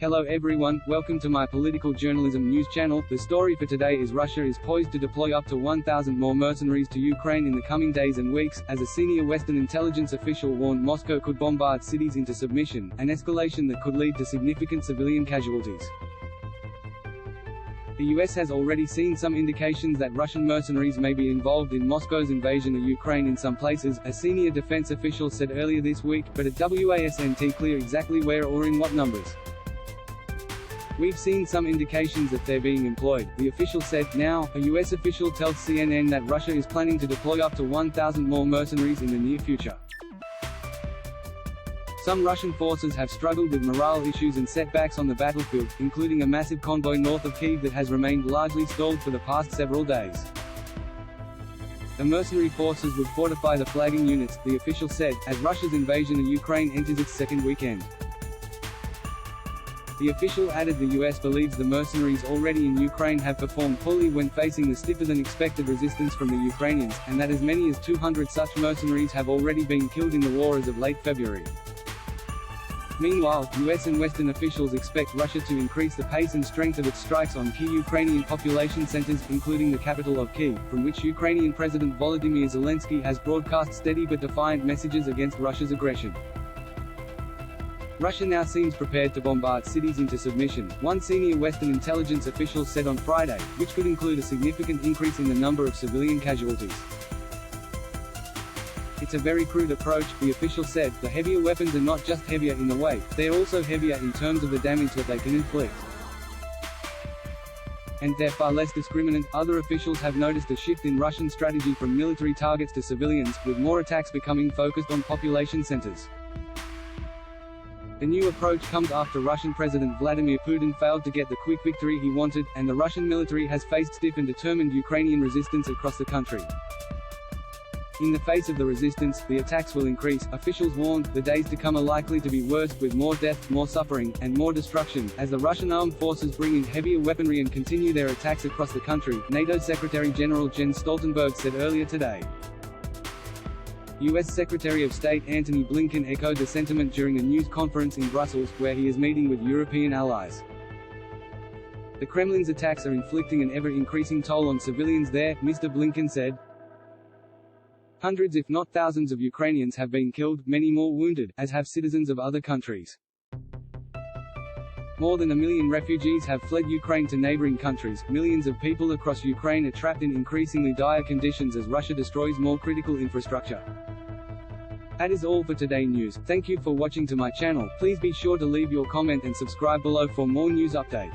Hello everyone, welcome to my political journalism news channel. The story for today is Russia is poised to deploy up to 1,000 more mercenaries to Ukraine in the coming days and weeks, as a senior Western intelligence official warned Moscow could bombard cities into submission, an escalation that could lead to significant civilian casualties. The US has already seen some indications that Russian mercenaries may be involved in Moscow's invasion of Ukraine in some places, a senior defense official said earlier this week, but it wasn't clear exactly where or in what numbers. "We've seen some indications that they're being employed," the official said. Now, a US official tells CNN that Russia is planning to deploy up to 1,000 more mercenaries in the near future. Some Russian forces have struggled with morale issues and setbacks on the battlefield, including a massive convoy north of Kyiv that has remained largely stalled for the past several days. The mercenary forces would fortify the flagging units, the official said, as Russia's invasion of Ukraine enters its second weekend. The official added the US believes the mercenaries already in Ukraine have performed poorly when facing the stiffer-than-expected resistance from the Ukrainians, and that as many as 200 such mercenaries have already been killed in the war as of late February. Meanwhile, US and Western officials expect Russia to increase the pace and strength of its strikes on key Ukrainian population centers, including the capital of Kyiv, from which Ukrainian President Volodymyr Zelensky has broadcast steady but defiant messages against Russia's aggression. Russia now seems prepared to bombard cities into submission, one senior Western intelligence official said on Friday, which could include a significant increase in the number of civilian casualties. "It's a very crude approach," the official said. "The heavier weapons are not just heavier in the weight, they're also heavier in terms of the damage that they can inflict. And they're far less discriminant." Other officials have noticed a shift in Russian strategy from military targets to civilians, with more attacks becoming focused on population centers. The new approach comes after Russian President Vladimir Putin failed to get the quick victory he wanted, and the Russian military has faced stiff and determined Ukrainian resistance across the country. In the face of the resistance, the attacks will increase, officials warned. The days to come are likely to be worse, with more death, more suffering, and more destruction, as the Russian armed forces bring in heavier weaponry and continue their attacks across the country, NATO Secretary General Jens Stoltenberg said earlier today. US Secretary of State Antony Blinken echoed the sentiment during a news conference in Brussels, where he is meeting with European allies. "The Kremlin's attacks are inflicting an ever-increasing toll on civilians there," Mr. Blinken said. "Hundreds if not thousands of Ukrainians have been killed, many more wounded, as have citizens of other countries. More than 1 million refugees have fled Ukraine to neighboring countries. Millions of people across Ukraine are trapped in increasingly dire conditions as Russia destroys more critical infrastructure." That is all for today's news. Thank you for watching to my channel. Please be sure to leave your comment and subscribe below for more news update.